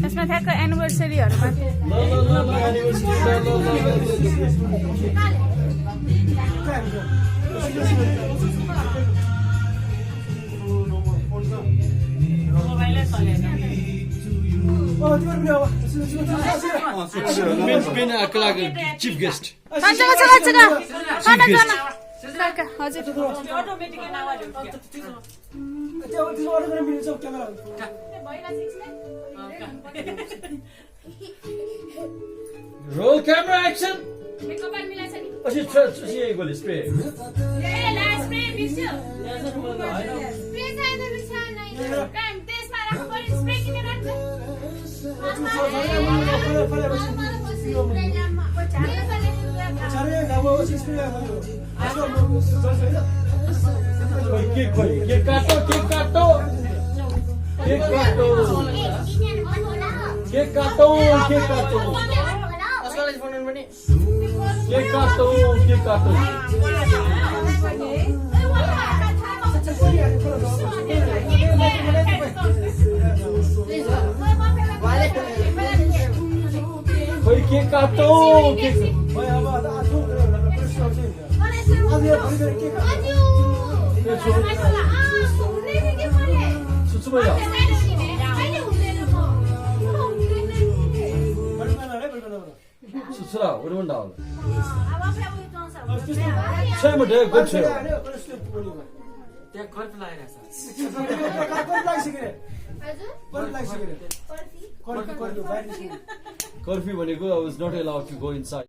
यसमा ठ्याक्क एनिभर्सरीहरुमा चिफ गेस्ट हजुर roll camera action spray cake काटो Susra, what do you want? Say my dear, good sir. Curfew when you go, I was not allowed to go inside.